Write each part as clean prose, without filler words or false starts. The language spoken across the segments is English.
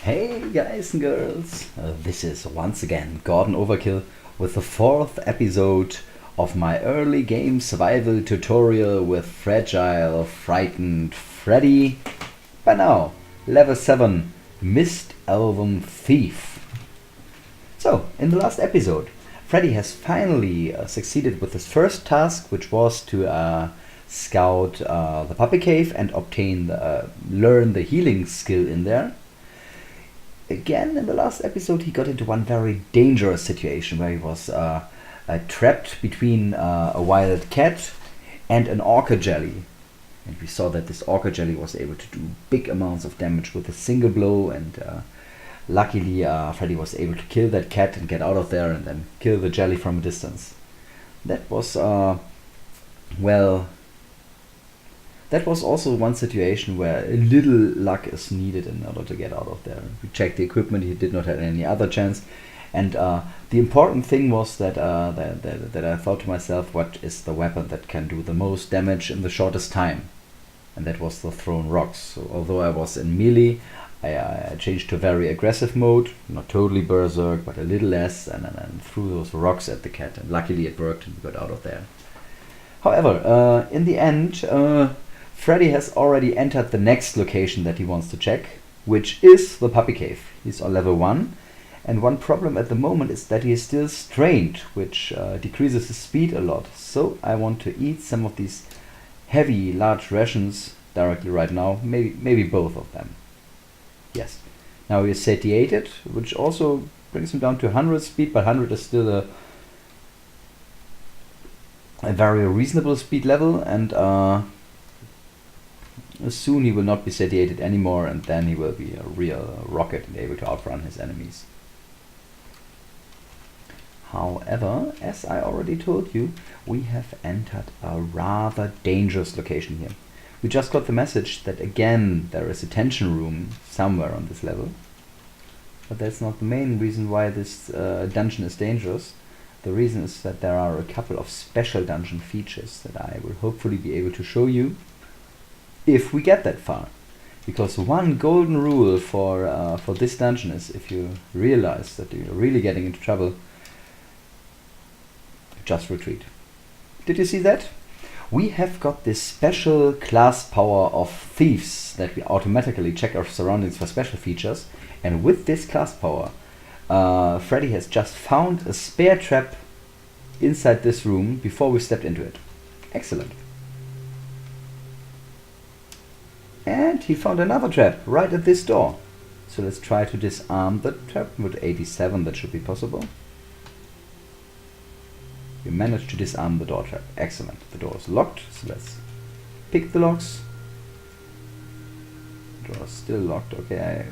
Hey guys and girls, this is once again Gordon Overkill with the fourth episode of my early game survival tutorial with Fragile Frightened Freddy. By now, level 7, Mist Elven Thief. So, in the last episode, Freddy has finally succeeded with his first task, which was to scout the puppy cave and learn the healing skill in there. Again, in the last episode, he got into one very dangerous situation where he was trapped between a wild cat and an orca jelly. And we saw that this orca jelly was able to do big amounts of damage with a single blow, and luckily Freddy was able to kill that cat and get out of there and then kill the jelly from a distance. That was, that was also one situation where a little luck is needed in order to get out of there. We checked the equipment, he did not have any other chance. And the important thing was that I thought to myself, what is the weapon that can do the most damage in the shortest time? And that was the thrown rocks. So although I was in melee, I changed to very aggressive mode, not totally berserk, but a little less, and threw those rocks at the cat. And luckily it worked and we got out of there. However, in the end, Freddy has already entered the next location that he wants to check, which is the puppy cave. He's on level 1, and one problem at the moment is that he is still strained, which decreases his speed a lot. So I want to eat some of these heavy, large rations directly right now, maybe both of them. Yes. Now he is satiated, which also brings him down to 100 speed, but 100 is still a very reasonable speed level, and soon he will not be satiated anymore, and then he will be a real rocket and able to outrun his enemies. However, as I already told you, we have entered a rather dangerous location here. We just got the message that again there is a tension room somewhere on this level. But that's not the main reason why this dungeon is dangerous. The reason is that there are a couple of special dungeon features that I will hopefully be able to show you if we get that far. Because one golden rule for this dungeon is, if you realize that you're really getting into trouble, just retreat. Did you see that? We have got this special class power of thieves that we automatically check our surroundings for special features, and with this class power Freddy has just found a spare trap inside this room before we stepped into it. Excellent. And he found another trap right at this door. So let's try to disarm the trap. With 87 that should be possible. We managed to disarm the door trap. Excellent. The door is locked, so let's pick the locks. The door is still locked. Okay.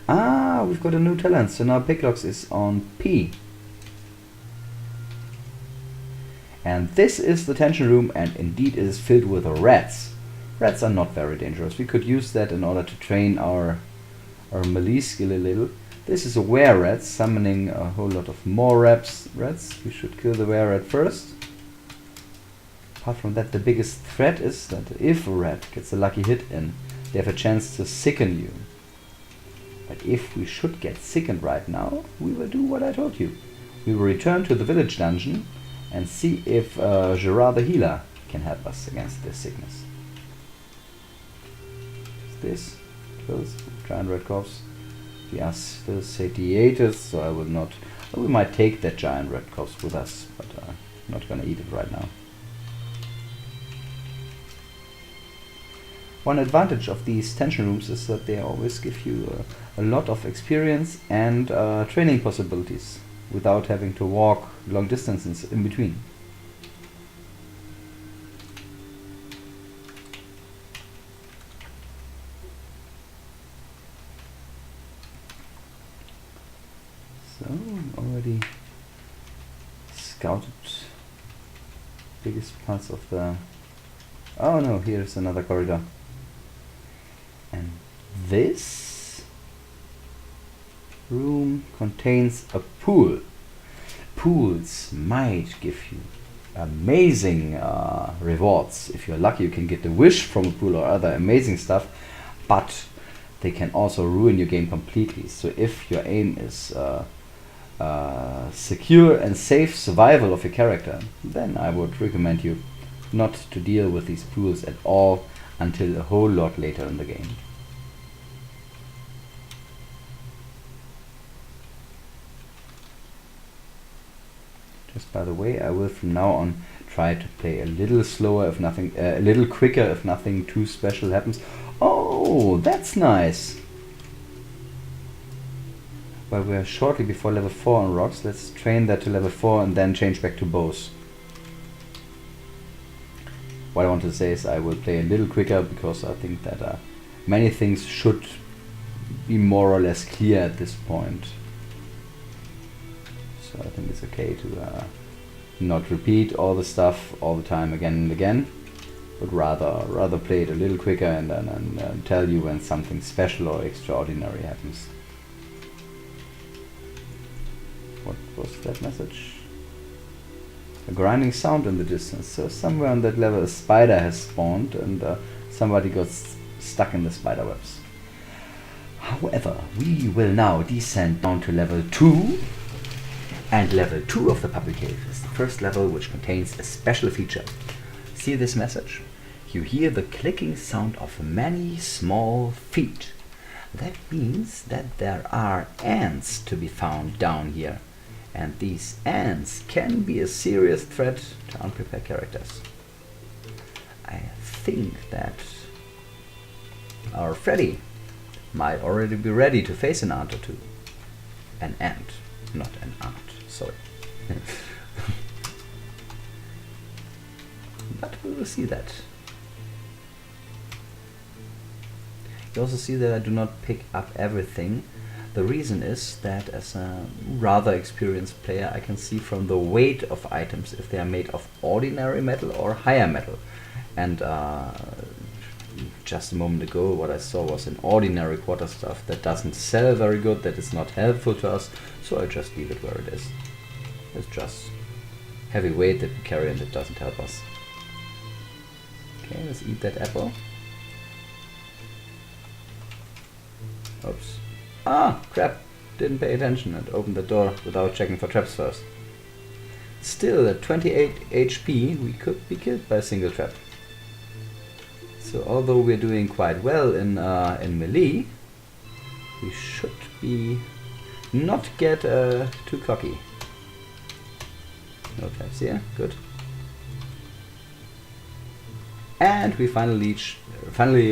We've got a new talent. So now picklocks is on P. And this is the tension room, and indeed it is filled with rats. Rats are not very dangerous. We could use that in order to train our melee skill a little. This is a were-rat summoning a whole lot of more rats. We should kill the were-rat first. Apart from that, the biggest threat is that if a rat gets a lucky hit in, they have a chance to sicken you. But if we should get sickened right now, we will do what I told you. We will return to the village dungeon and see if Gerard the healer can help us against this sickness. This kills giant red corpse. We are still satiated, so I will not. We might take that giant red corpse with us, but I'm not gonna eat it right now. One advantage of these tension rooms is that they always give you a lot of experience and training possibilities without having to walk long distances in between. So, already scouted biggest parts of the... Oh no, here's another corridor. And this room contains a pool. Pools might give you amazing rewards. If you're lucky, you can get a wish from a pool or other amazing stuff. But they can also ruin your game completely. So if your aim is secure and safe survival of your character, then I would recommend you not to deal with these pools at all until a whole lot later in the game. Just by the way, I will from now on try to play a little slower if nothing, a little quicker if nothing too special happens. Oh, that's nice! Well, we are shortly before level 4 on rocks. Let's train that to level 4 and then change back to bows. What I want to say is I will play a little quicker because I think that many things should be more or less clear at this point. So I think it's okay to not repeat all the stuff all the time again and again, but rather play it a little quicker and then tell you when something special or extraordinary happens. What was that message? A grinding sound in the distance. So somewhere on that level a spider has spawned and somebody got stuck in the spider webs. However, we will now descend down to level 2. And level 2 of the public cave is the first level which contains a special feature. See this message? You hear the clicking sound of many small feet. That means that there are ants to be found down here. And these ants can be a serious threat to unprepared characters. I think that our Freddy might already be ready to face an ant or two. An ant, not an ant, sorry. But we will see that. You also see that I do not pick up everything. The reason is that as a rather experienced player I can see from the weight of items if they are made of ordinary metal or higher metal. And just a moment ago what I saw was an ordinary quarter stuff that doesn't sell very good, that is not helpful to us, so I just leave it where it is. It's just heavy weight that we carry and it doesn't help us. Okay, let's eat that apple. Oops. Ah, crap! Didn't pay attention and opened the door without checking for traps first. Still, at 28 HP, we could be killed by a single trap. So, although we're doing quite well in melee, we should be not get too cocky. No traps here, good. And we finally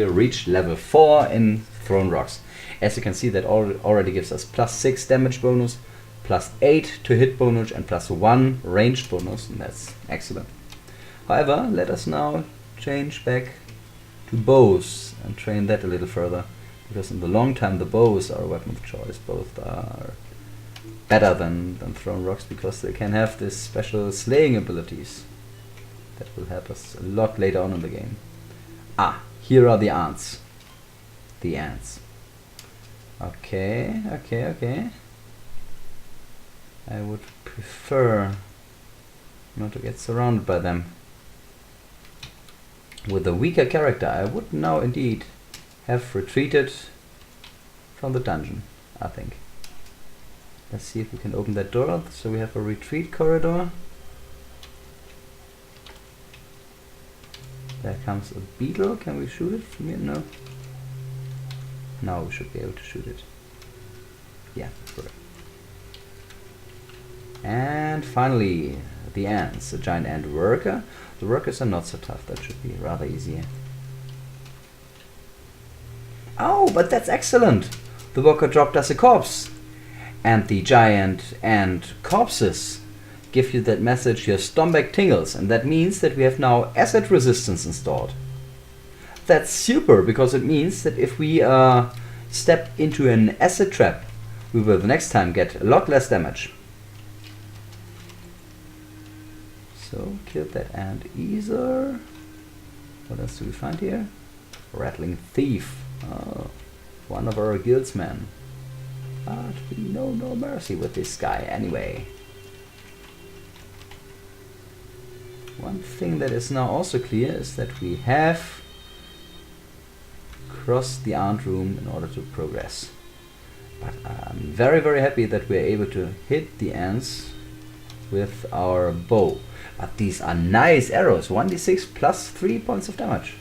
reached level 4 in Thrown Rocks. As you can see, that already gives us +6 damage bonus, +8 to hit bonus and +1 ranged bonus, and that's excellent. However, let us now change back to bows and train that a little further, because in the long time the bows are a weapon of choice. Both are better than Thrown Rocks because they can have this special slaying abilities that will help us a lot later on in the game. Ah, here are the ants. The ants. Okay. I would prefer not to get surrounded by them. With a weaker character, I would now indeed have retreated from the dungeon, I think. Let's see if we can open that door. So we have a retreat corridor. There comes a beetle. Can we shoot it from here? No. Now we should be able to shoot it. Yeah, correct. And finally, the ants. A giant ant worker. The workers are not so tough. That should be rather easy. Oh, but that's excellent! The worker dropped us a corpse. And the giant ant corpses give you that message, your stomach tingles. And that means that we have now acid resistance installed. That's super, because it means that if we step into an acid trap, we will the next time get a lot less damage. So, killed that ant easer. What else do we find here? Rattling thief. Oh, one of our guildsmen. But we know no mercy with this guy anyway. One thing that is now also clear is that we have across the ant room in order to progress. But I'm very, very happy that we're able to hit the ants with our bow. But these are nice arrows. 1d6 plus 3 points of damage.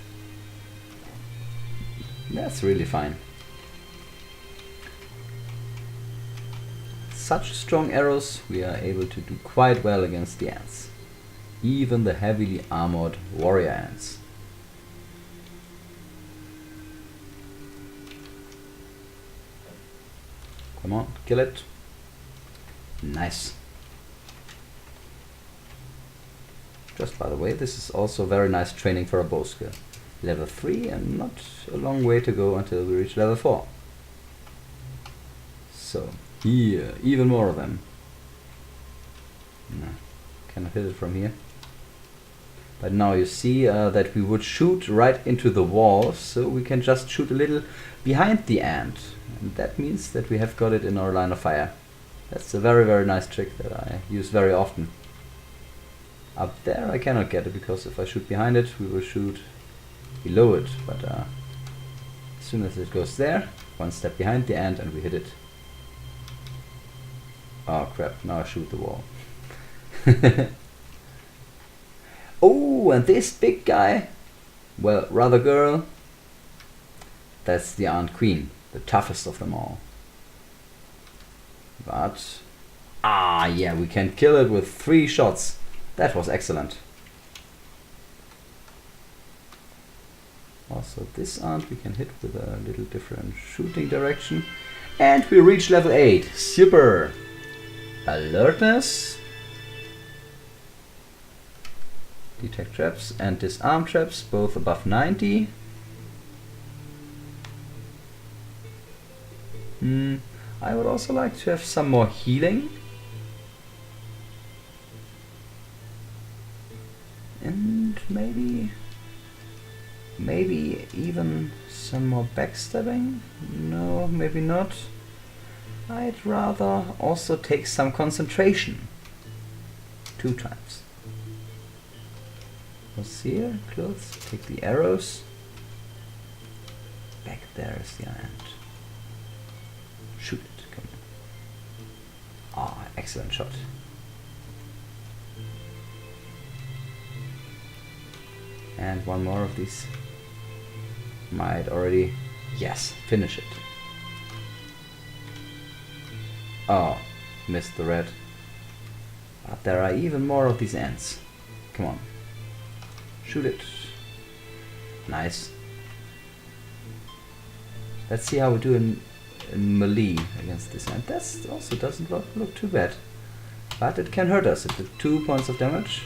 That's really fine. Such strong arrows, we are able to do quite well against the ants. Even the heavily armored warrior ants. Come on, kill it. Nice. Just by the way, this is also very nice training for a bow skill. Level 3 and not a long way to go until we reach level 4. So, here, even more of them. No, cannot hit it from here. But now you see that we would shoot right into the wall, so we can just shoot a little behind the ant. And that means that we have got it in our line of fire. That's a very, very nice trick that I use very often. Up there I cannot get it, because if I shoot behind it, we will shoot below it. But as soon as it goes there, one step behind the ant and we hit it. Oh crap, now I shoot the wall. Oh, and this big guy, well, rather girl, that's the ant queen, the toughest of them all. But, yeah, we can kill it with 3 shots. That was excellent. Also, this ant we can hit with a little different shooting direction. And we reach level 8. Super! Alertness. Detect traps and disarm traps, both above 90. I would also like to have some more healing. And maybe even some more backstabbing? No, maybe not. I'd rather also take some concentration. 2 times. What's here? Clothes. Take the arrows. Back there is the ant. Shoot it. Come on. Ah, excellent shot. And one more of these. Might already... Yes, finish it. Oh, missed the red. But there are even more of these ants. Come on. Shoot it. Nice. Let's see how we do in melee against this ant. That also doesn't look too bad. But it can hurt us. It did 2 points of damage.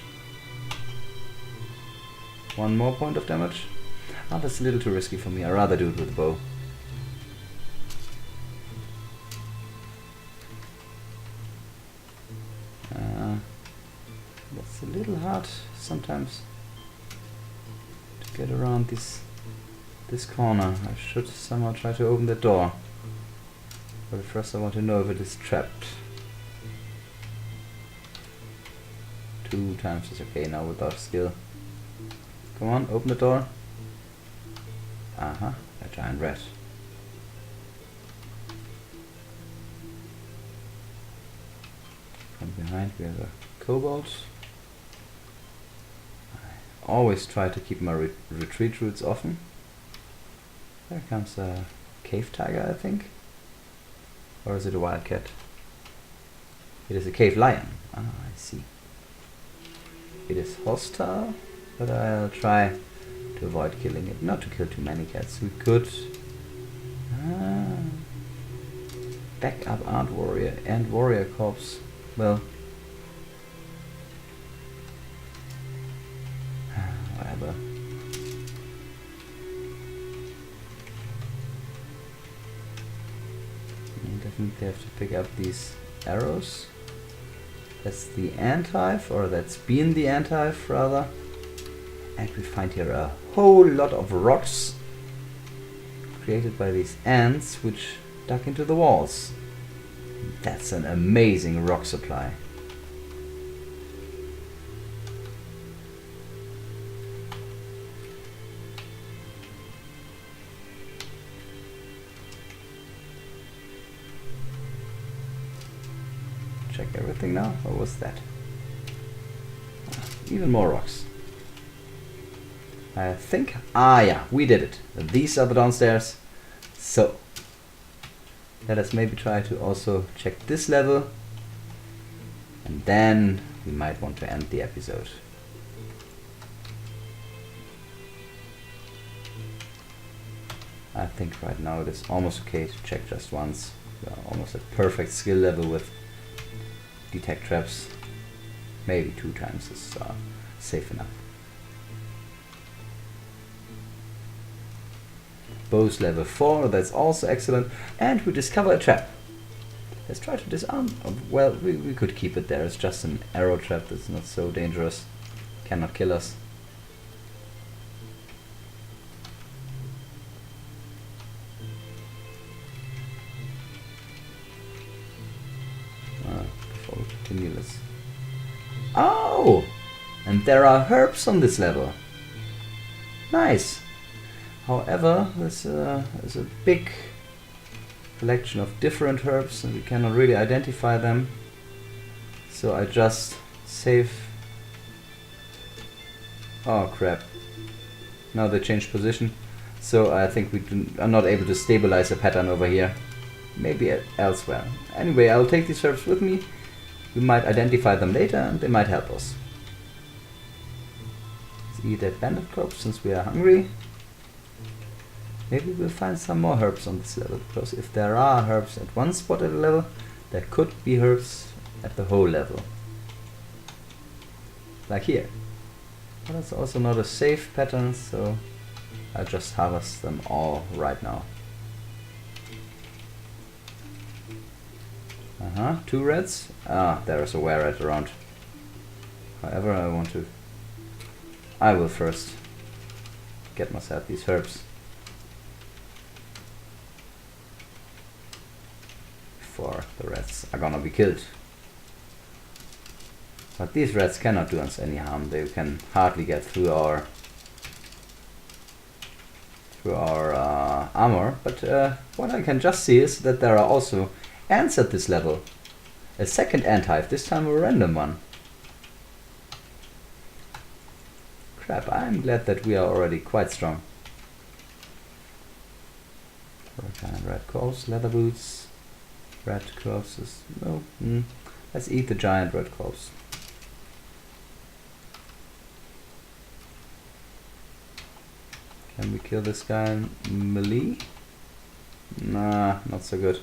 1 more point of damage. Oh, that's a little too risky for me. I'd rather do it with a bow. That's a little hard sometimes to get around this corner. I should somehow try to open the door. But first I want to know if it is trapped. 2 times is okay now without skill. Come on, open the door. A giant rat. From behind we have a kobold. I always try to keep my retreat routes open. There comes a cave tiger, I think. Or is it a wildcat? It is a cave lion. Ah, I see. It is hostile, but I'll try to avoid killing it. Not to kill too many cats. We could back up ant warrior and warrior corpse. Well, whatever. You definitely have to pick up these arrows. That's the ant hive, or that's been the ant hive rather. And we find here a whole lot of rocks created by these ants which dug into the walls. That's an amazing rock supply. check everything now? What was that? Even more rocks. I think... Ah, yeah, we did it. These are the downstairs. So, let us maybe try to also check this level. And then we might want to end the episode. I think right now it is almost okay to check just once. We are almost at perfect skill level with detect traps. Maybe 2 times is safe enough. Bows level 4, that's also excellent. And we discover a trap. Let's try to disarm. Well, we could keep it there. It's just an arrow trap that's not so dangerous. Cannot kill us. Before we continue this. Oh! And there are herbs on this level. Nice! However, this is a big collection of different herbs and we cannot really identify them. So I just save... Oh crap. Now they changed position. So I think we are not able to stabilize a pattern over here. Maybe elsewhere. Anyway, I'll take these herbs with me. We might identify them later and they might help us. Let's eat that bandit corpse since we are hungry. Maybe we'll find some more herbs on this level, because if there are herbs at one spot at a level, there could be herbs at the whole level. Like here. But it's also not a safe pattern, so I'll just harvest them all right now. 2 reds. Ah, there is a were rat around. However, I will first get myself these herbs. Before the rats are gonna be killed. But these rats cannot do us any harm. They can hardly get through our armor. But what I can just see is that there are also ants at this level. A second ant hive, this time a random one. Crap, I'm glad that we are already quite strong. Red corpse, leather boots, red corpses. No, let's eat the giant red corpse. Can we kill this guy in melee? Nah, not so good.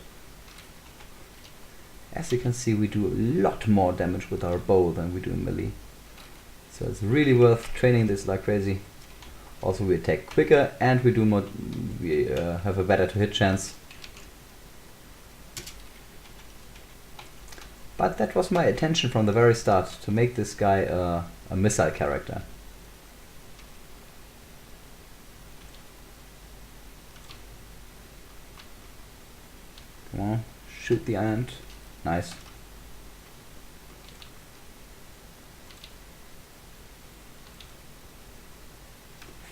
As you can see, we do a lot more damage with our bow than we do in melee. So it's really worth training this like crazy. Also, we attack quicker and we do more. We have a better to hit chance. But that was my intention from the very start, to make this guy a missile character. Come on, shoot the ant. Nice.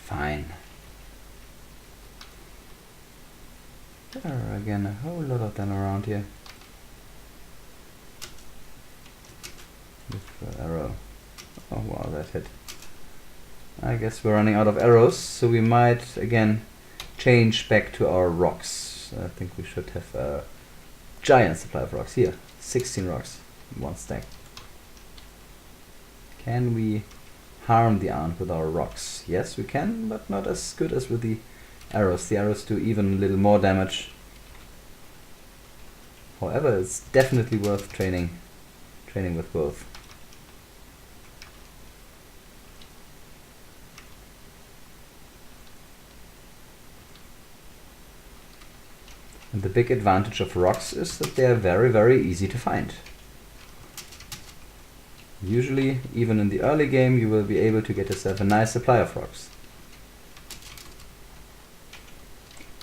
Fine. There are again a whole lot of them around here. With arrow. Oh wow, that hit. I guess we're running out of arrows, so we might again change back to our rocks. I think we should have a giant supply of rocks. Here, 16 rocks in one stack. Can we harm the ant with our rocks? Yes, we can, but not as good as with the arrows. The arrows do even a little more damage. However, it's definitely worth training with both. And the big advantage of rocks is that they are very, very easy to find. Usually, even in the early game, you will be able to get yourself a nice supply of rocks.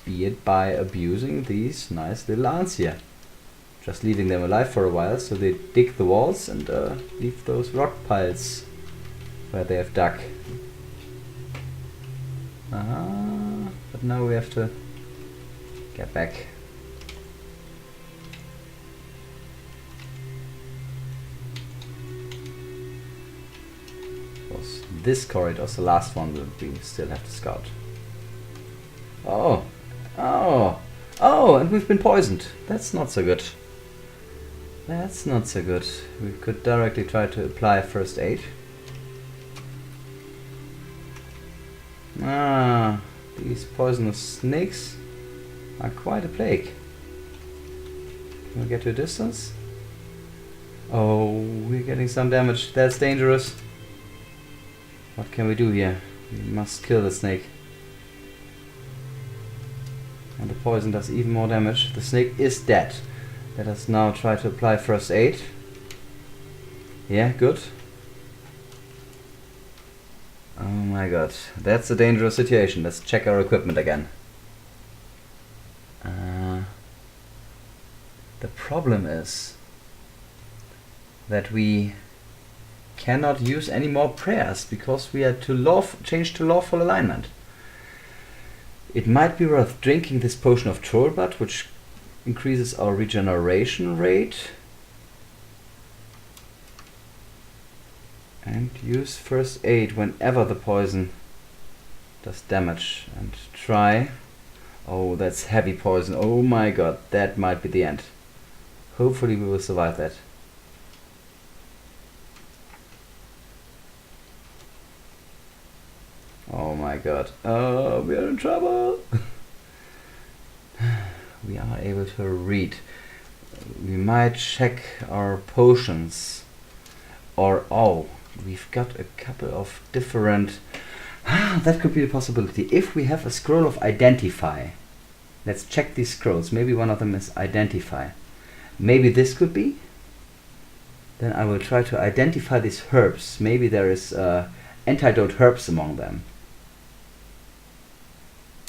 Be it by abusing these nice little ants here. Just leaving them alive for a while so they dig the walls and leave those rock piles where they have dug. But now we have to get back. this corridor is the last one that we still have to scout. Oh, oh, oh, and we've been poisoned. That's not so good. That's not so good. We could directly try to apply first aid. Ah, these poisonous snakes are quite a plague. Can we get to a distance? Oh, we're getting some damage. That's dangerous. What can we do here? We must kill the snake. And the poison does even more damage. The snake is dead. Let us now try to apply first aid. Yeah, good. Oh my god, that's a dangerous situation. Let's check our equipment again. The problem is that we cannot use any more prayers because we had to change to lawful alignment. It might be worth drinking this potion of Trollbutt, which increases our regeneration rate, and use first aid whenever the poison does damage, and try. Oh, that's heavy poison. Oh my god, that might be the end. Hopefully we will survive that. Oh my god. Oh, we are in trouble. We are able to read. We might check our potions. Or, oh, we've got a couple of different... that could be a possibility. If we have a scroll of identify. Let's check these scrolls. Maybe one of them is identify. Maybe this could be. Then I will try to identify these herbs. Maybe there is antidote herbs among them.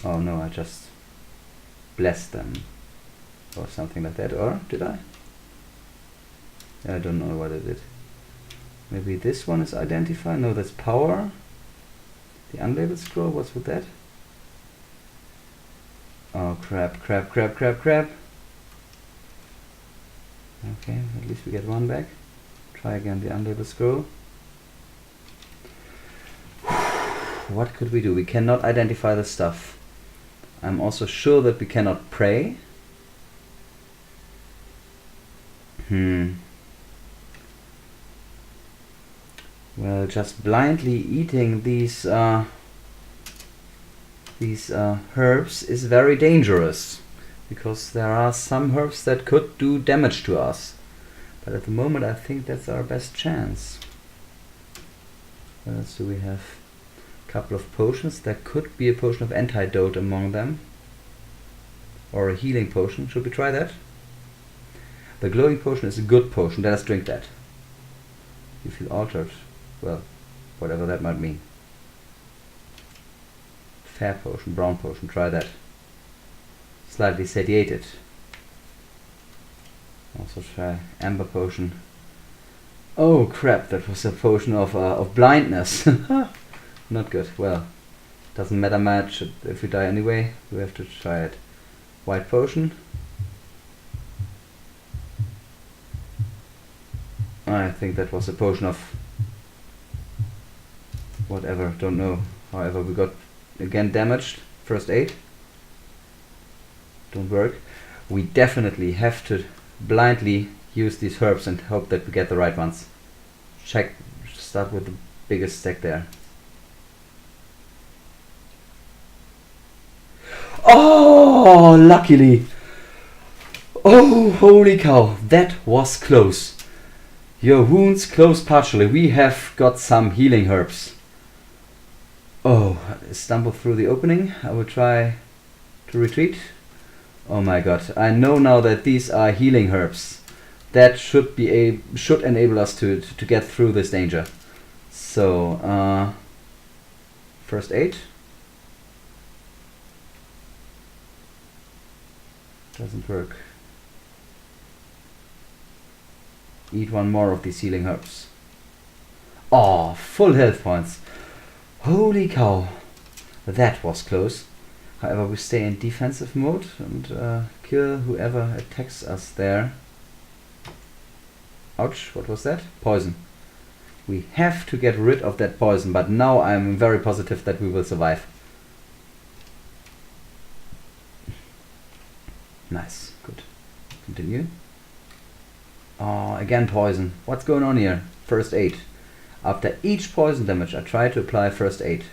Oh no, I just blessed them. Or something like that. Or did I? I don't know what I did. Maybe this one is identify. No, that's power. The unlabeled scroll, what's with that? Oh crap, crap, crap, crap, crap. Okay, at least we get one back. Try again the unlabeled scroll. What could we do? We cannot identify the stuff. I'm also sure that we cannot pray. Well, just blindly eating these herbs is very dangerous, because there are some herbs that could do damage to us. But at the moment I think that's our best chance. What else do we have? A couple of potions. There could be a potion of antidote among them. Or a healing potion. Should we try that? The glowing potion is a good potion. Let us drink that. You feel altered. Well, whatever that might mean. Fair potion, brown potion, try that. Slightly satiated. Also try amber potion. Oh crap, that was a potion of blindness. Not good. Well, doesn't matter much if we die anyway. We have to try it. White potion. I think that was a potion of whatever, don't know. However, we got again damaged. First aid. Don't work. We definitely have to blindly use these herbs and hope that we get the right ones. Check, start with the biggest stack there. Oh, luckily. Oh, holy cow, that was close. Your wounds closed partially. We have got some healing herbs. Oh, I stumbled through the opening. I will try to retreat. Oh my god, I know now that these are healing herbs. That should enable us to get through this danger. So, first aid. Doesn't work. Eat one more of these healing herbs. Oh, full health points. Holy cow. That was close. However, we stay in defensive mode and kill whoever attacks us there. Ouch, what was that? Poison. We have to get rid of that poison, but now I'm very positive that we will survive. Nice, good. Continue. Oh, again poison. What's going on here? First aid. After each poison damage, I try to apply first aid.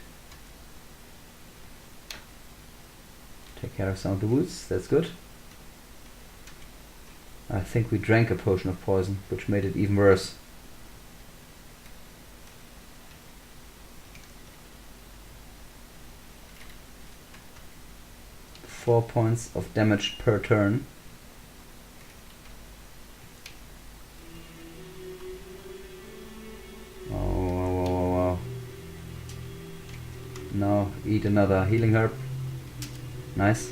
Take care of some of the wounds, that's good. I think we drank a potion of poison, which made it even worse. Four points of damage per turn. Oh. Now eat another healing herb. Nice.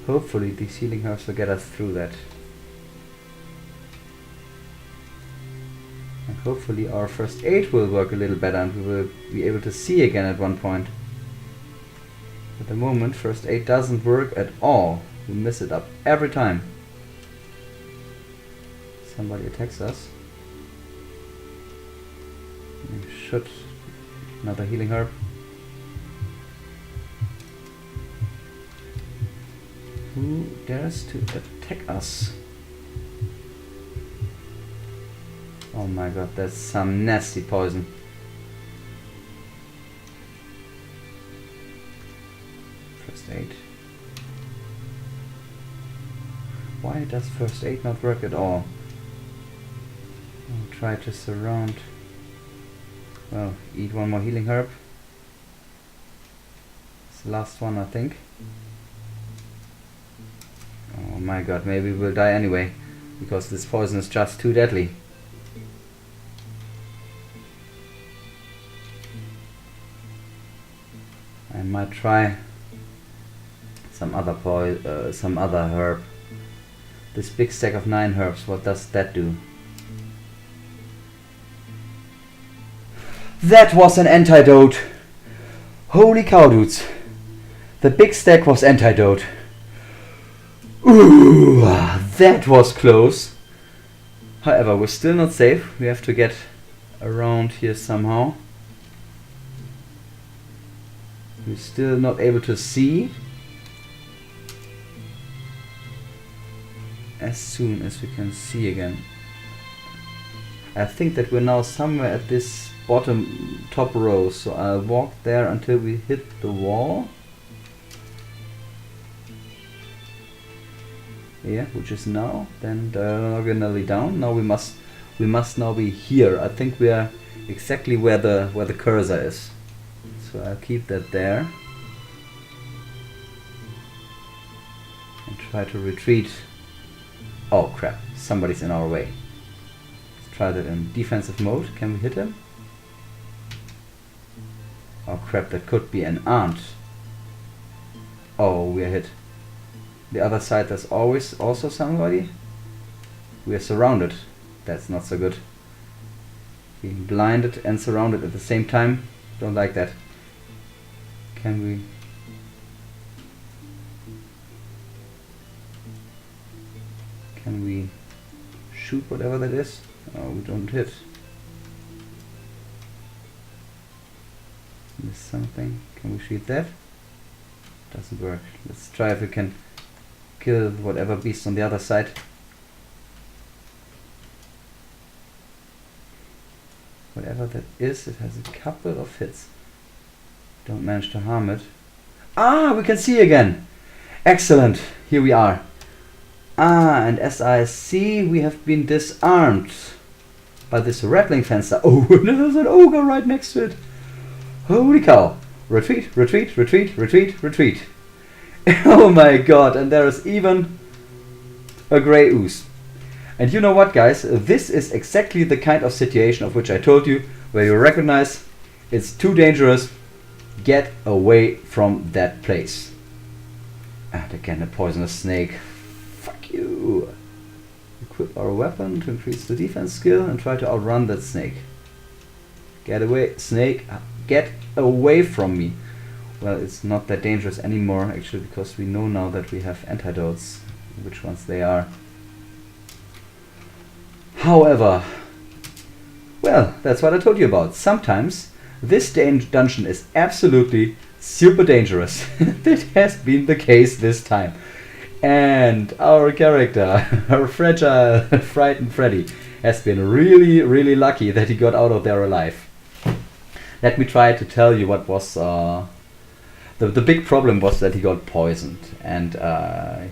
Hopefully these healing herbs will get us through that. And hopefully our first aid will work a little better and we will be able to see again at one point. At the moment, first aid doesn't work at all. We miss it up every time. Somebody attacks us. We should. Another healing herb. Who dares to attack us? Oh my god, that's some nasty poison. First aid. Why does first aid not work at all? I'll try to surround. Well, eat one more healing herb. It's the last one, I think. Oh my god, maybe we'll die anyway, because this poison is just too deadly. I might try some other herb. This big stack of 9 herbs, what does that do? That was an antidote! Holy cow, dudes! The big stack was antidote. Ooh, that was close. However, we're still not safe. We have to get around here somehow. We're still not able to see. As soon as we can see again. I think that we're now somewhere at this top row, so I'll walk there until we hit the wall. Yeah, which is now, then diagonally down. Now we must now be here. I think we are exactly where the cursor is. So I'll keep that there. And try to retreat. Oh crap, somebody's in our way. Let's try that in defensive mode. Can we hit him? Oh crap, that could be an ant. Oh, we are hit. The other side, there's always also somebody. We are surrounded. That's not so good. Being blinded and surrounded at the same time. Don't like that. Can we... Can we shoot whatever that is? Oh, we don't hit. Miss something. Can we shoot that? Doesn't work. Let's try if we can kill whatever beast on the other side. Whatever that is, it has a couple of hits. Don't manage to harm it. Ah, we can see again! Excellent! Here we are. Ah, and as I see, we have been disarmed by this rattling fencer. Oh, there's an ogre right next to it. Holy cow! Retreat, retreat, retreat, retreat, retreat. Oh my god, and there is even a grey ooze. And you know what, guys? This is exactly the kind of situation of which I told you, where you recognize it's too dangerous. Get away from that place. And again, a poisonous snake. Fuck you. Equip our weapon to increase the defense skill and try to outrun that snake. Get away, snake. Get away from me. Well, it's not that dangerous anymore, actually, because we know now that we have antidotes. Which ones they are. However, Well, that's what I told you about. Sometimes this dungeon is absolutely super dangerous. That has been the case this time. And our character, our Fragile Frightened Freddy, has been really, really lucky that he got out of there alive. Let me try to tell you what was... The big problem was that he got poisoned, and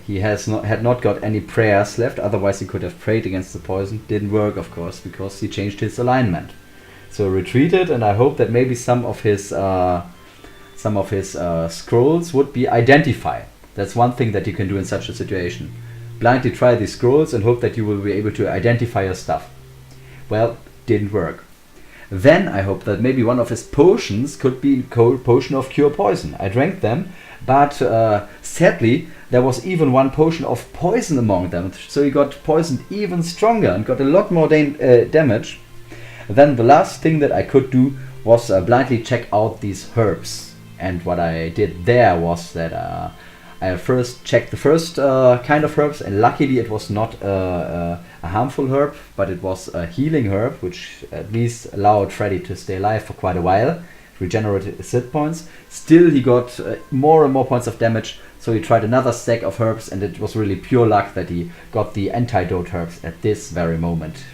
he had not got any prayers left. Otherwise, he could have prayed against the poison. Didn't work, of course, because he changed his alignment. So retreated, and I hope that maybe some of his scrolls would be identified. That's one thing that you can do in such a situation. Blindly try these scrolls and hope that you will be able to identify your stuff. Well, didn't work. Then I hope that maybe one of his potions could be potion of cure poison. I drank them, but sadly there was even one potion of poison among them, so he got poisoned even stronger and got a lot more damage. Then the last thing that I could do was blindly check out these herbs. And what I did there was that I first checked the first kind of herbs, and luckily it was not a harmful herb, but it was a healing herb, which at least allowed Freddy to stay alive for quite a while, regenerated his hit points. Still, he got more and more points of damage, so he tried another stack of herbs, and it was really pure luck that he got the antidote herbs at this very moment,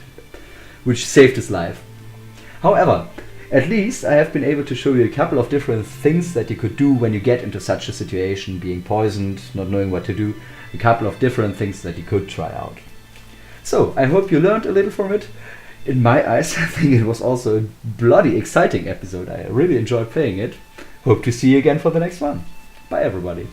which saved his life. However, at least I have been able to show you a couple of different things that you could do when you get into such a situation, being poisoned, not knowing what to do, a couple of different things that you could try out. So, I hope you learned a little from it. In my eyes, I think it was also a bloody exciting episode. I really enjoyed playing it. Hope to see you again for the next one. Bye everybody.